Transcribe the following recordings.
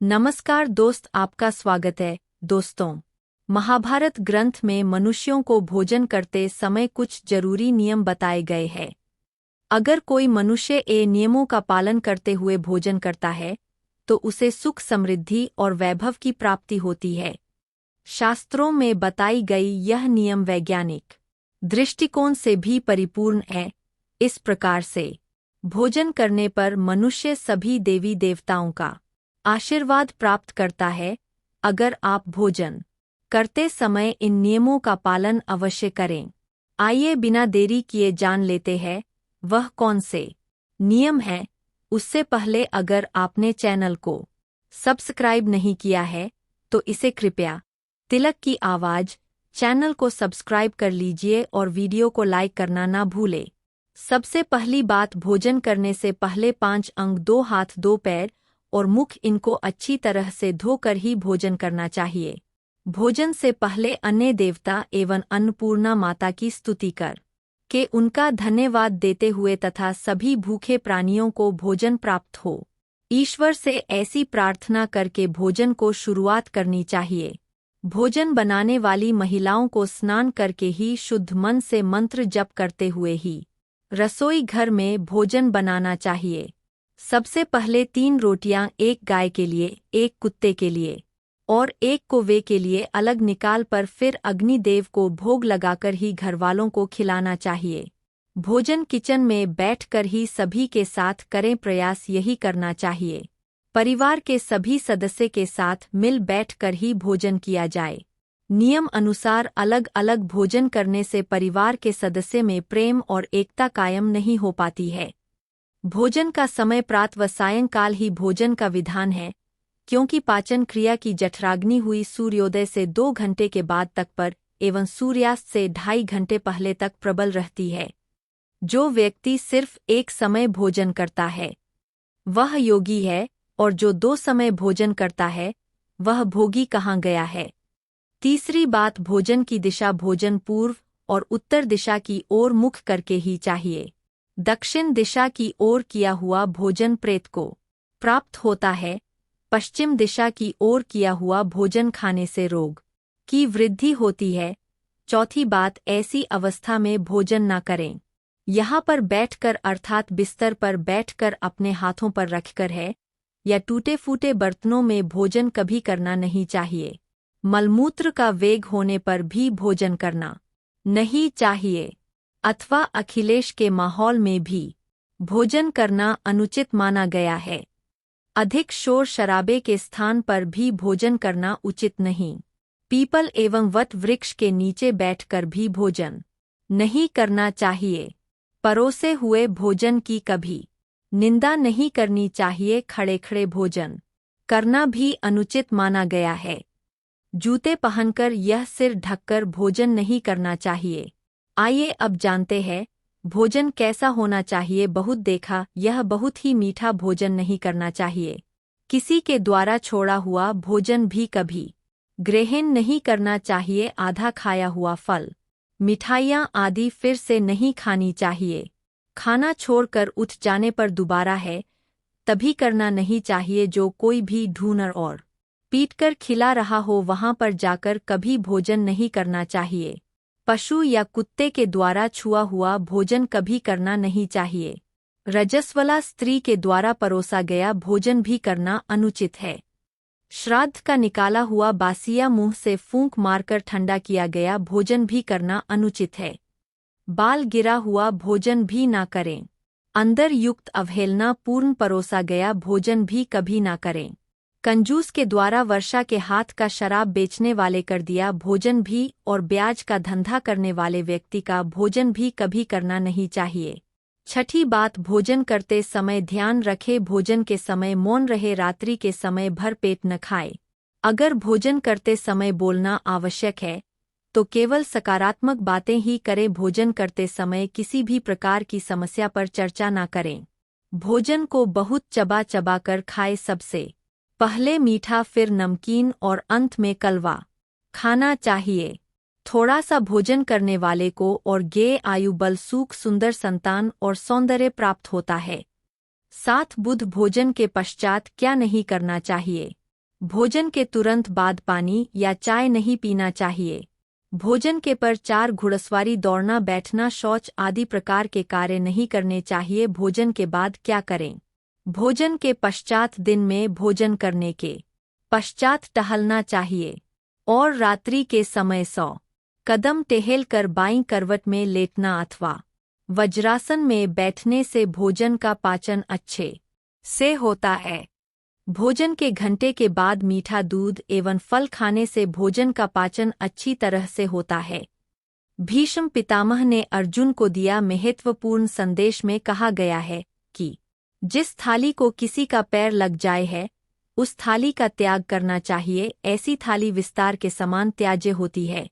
नमस्कार दोस्त, आपका स्वागत है। दोस्तों, महाभारत ग्रंथ में मनुष्यों को भोजन करते समय कुछ जरूरी नियम बताए गए हैं। अगर कोई मनुष्य ये नियमों का पालन करते हुए भोजन करता है तो उसे सुख, समृद्धि और वैभव की प्राप्ति होती है। शास्त्रों में बताई गई यह नियम वैज्ञानिक दृष्टिकोण से भी परिपूर्ण है। इस प्रकार से भोजन करने पर मनुष्य सभी देवी देवताओं का आशीर्वाद प्राप्त करता है। अगर आप भोजन करते समय इन नियमों का पालन अवश्य करें। आइए बिना देरी किए जान लेते हैं वह कौन से नियम हैं। उससे पहले अगर आपने चैनल को सब्सक्राइब नहीं किया है तो इसे कृपया तिलक की आवाज चैनल को सब्सक्राइब कर लीजिए और वीडियो को लाइक करना ना भूले। सबसे पहली बात, भोजन करने से पहले 5 अंग, 2 हाथ, 2 पैर और मुख इनको अच्छी तरह से धोकर ही भोजन करना चाहिए। भोजन से पहले अन्य देवता एवं अन्नपूर्णा माता की स्तुति कर के उनका धन्यवाद देते हुए तथा सभी भूखे प्राणियों को भोजन प्राप्त हो, ईश्वर से ऐसी प्रार्थना करके भोजन को शुरुआत करनी चाहिए। भोजन बनाने वाली महिलाओं को स्नान करके ही शुद्ध मन से मंत्र जप करते हुए ही रसोई घर में भोजन बनाना चाहिए। सबसे पहले 3 रोटियां, एक गाय के लिए, एक कुत्ते के लिए और एक कौवे के लिए अलग निकाल पर फिर अग्निदेव को भोग लगाकर ही घरवालों को खिलाना चाहिए। भोजन किचन में बैठकर ही सभी के साथ करें, प्रयास यही करना चाहिए। परिवार के सभी सदस्य के साथ मिल बैठकर ही भोजन किया जाए। नियम अनुसार अलग अलग भोजन करने से परिवार के सदस्य में प्रेम और एकता कायम नहीं हो पाती है। भोजन का समय प्रातः व सायंकाल ही भोजन का विधान है, क्योंकि पाचन क्रिया की जठराग्नि हुई सूर्योदय से 2 घंटे के बाद तक पर एवं सूर्यास्त से 2.5 घंटे पहले तक प्रबल रहती है। जो व्यक्ति सिर्फ एक समय भोजन करता है वह योगी है, और जो 2 समय भोजन करता है वह भोगी कहाँ गया है। तीसरी बात, भोजन की दिशा भोजन पूर्व और उत्तर दिशा की ओर मुख करके ही चाहिए। दक्षिण दिशा की ओर किया हुआ भोजन प्रेत को प्राप्त होता है। पश्चिम दिशा की ओर किया हुआ भोजन खाने से रोग की वृद्धि होती है। चौथी बात, ऐसी अवस्था में भोजन न करें। यहाँ पर बैठकर अर्थात बिस्तर पर बैठकर अपने हाथों पर रखकर है या टूटे फूटे बर्तनों में भोजन कभी करना नहीं चाहिए। मलमूत्र का वेग होने पर भी भोजन करना नहीं चाहिए, अथवा अखिलेश के माहौल में भी भोजन करना अनुचित माना गया है। अधिक शोर शराबे के स्थान पर भी भोजन करना उचित नहीं। पीपल एवं वट वृक्ष के नीचे बैठकर भी भोजन नहीं करना चाहिए। परोसे हुए भोजन की कभी निंदा नहीं करनी चाहिए। खड़े खड़े भोजन करना भी अनुचित माना गया है। जूते पहनकर यह सिर ढककर भोजन नहीं करना चाहिए। आइए अब जानते हैं भोजन कैसा होना चाहिए। बहुत देखा, यह बहुत ही मीठा भोजन नहीं करना चाहिए। किसी के द्वारा छोड़ा हुआ भोजन भी कभी ग्रहण नहीं करना चाहिए। आधा खाया हुआ फल, मिठाइयाँ आदि फिर से नहीं खानी चाहिए। खाना छोड़कर उठ जाने पर दोबारा है तभी करना नहीं चाहिए। जो कोई भी ढूंढ और पीटकर खिला रहा हो वहां पर जाकर कभी भोजन नहीं करना चाहिए। पशु या कुत्ते के द्वारा छुआ हुआ भोजन कभी करना नहीं चाहिए। रजस्वला स्त्री के द्वारा परोसा गया भोजन भी करना अनुचित है। श्राद्ध का निकाला हुआ बासिया मुंह से फूंक मारकर ठंडा किया गया भोजन भी करना अनुचित है। बाल गिरा हुआ भोजन भी ना करें। अंदर युक्त अवहेलना पूर्ण परोसा गया भोजन भी कभी ना करें। कंजूस के द्वारा वर्षा के हाथ का शराब बेचने वाले कर दिया भोजन भी और ब्याज का धंधा करने वाले व्यक्ति का भोजन भी कभी करना नहीं चाहिए। छठी बात, भोजन करते समय ध्यान रखे भोजन के समय मौन रहे। रात्रि के समय भर पेट न खाए। अगर भोजन करते समय बोलना आवश्यक है तो केवल सकारात्मक बातें ही करें। भोजन करते समय किसी भी प्रकार की समस्या पर चर्चा न करें। भोजन को बहुत चबा चबा कर खाए। सबसे पहले मीठा, फिर नमकीन और अंत में कलवा खाना चाहिए। थोड़ा सा भोजन करने वाले को और गे आयु बल सुख सुंदर संतान और सौंदर्य प्राप्त होता है। 7 बुध भोजन के पश्चात क्या नहीं करना चाहिए। भोजन के तुरंत बाद पानी या चाय नहीं पीना चाहिए। भोजन के पर 4 घुड़सवारी, दौड़ना, बैठना, शौच आदि प्रकार के कार्य नहीं करने चाहिए। भोजन के बाद क्या करें? भोजन के पश्चात दिन में भोजन करने के पश्चात टहलना चाहिए और रात्रि के समय 100 कदम टहल कर बाईं करवट में लेटना अथवा वज्रासन में बैठने से भोजन का पाचन अच्छे से होता है। भोजन के घंटे के बाद मीठा दूध एवं फल खाने से भोजन का पाचन अच्छी तरह से होता है। भीष्म पितामह ने अर्जुन को दिया महत्वपूर्ण संदेश में कहा गया है कि जिस थाली को किसी का पैर लग जाए है, उस थाली का त्याग करना चाहिए। ऐसी थाली विस्तार के समान त्याज्य होती है।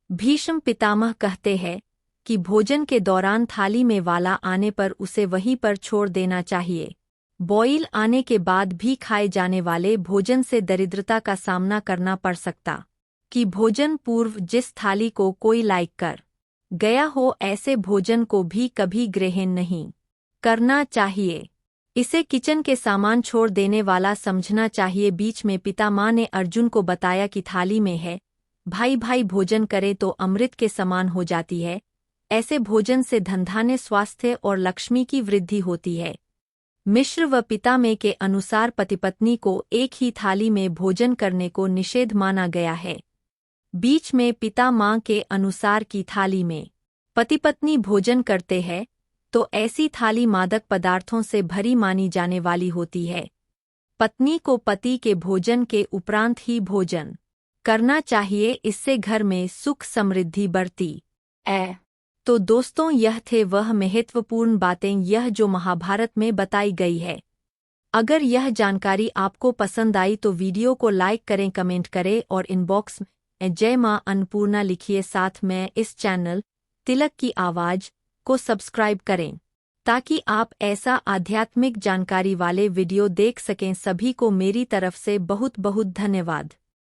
भीष्म पितामह कहते हैं कि भोजन के दौरान थाली में वाला आने पर उसे वहीं पर छोड़ देना चाहिए। बॉईल आने के बाद भी खाए जाने वाले भोजन से दरिद्रता का सामना करना पड़ सकता कि भोजन पूर्व जिस थाली को कोई लाइक कर गया हो, ऐसे भोजन को भी कभी ग्रहण नहीं करना चाहिए। इसे किचन के सामान छोड़ देने वाला समझना चाहिए। बीच में पितामह ने अर्जुन को बताया कि थाली में है, भाई भाई भोजन करे तो अमृत के समान हो जाती है। ऐसे भोजन से धनधान्य, स्वास्थ्य और लक्ष्मी की वृद्धि होती है। मिश्र व पितामह के अनुसार पति पत्नी को एक ही थाली में भोजन करने को निषेध माना गया है। बीच में पितामह के अनुसार की थाली में पति पत्नी भोजन करते हैं तो ऐसी थाली मादक पदार्थों से भरी मानी जाने वाली होती है। पत्नी को पति के भोजन के उपरांत ही भोजन करना चाहिए, इससे घर में सुख समृद्धि बढ़ती है। तो दोस्तों, यह थे वह महत्वपूर्ण बातें यह जो महाभारत में बताई गई है। अगर यह जानकारी आपको पसंद आई तो वीडियो को लाइक करें, कमेंट करें और इनबॉक्स में जय मां अन्नपूर्णा लिखिए। साथ में इस चैनल तिलक की आवाज को सब्सक्राइब करें ताकि आप ऐसा आध्यात्मिक जानकारी वाले वीडियो देख सकें। सभी को मेरी तरफ से बहुत बहुत धन्यवाद।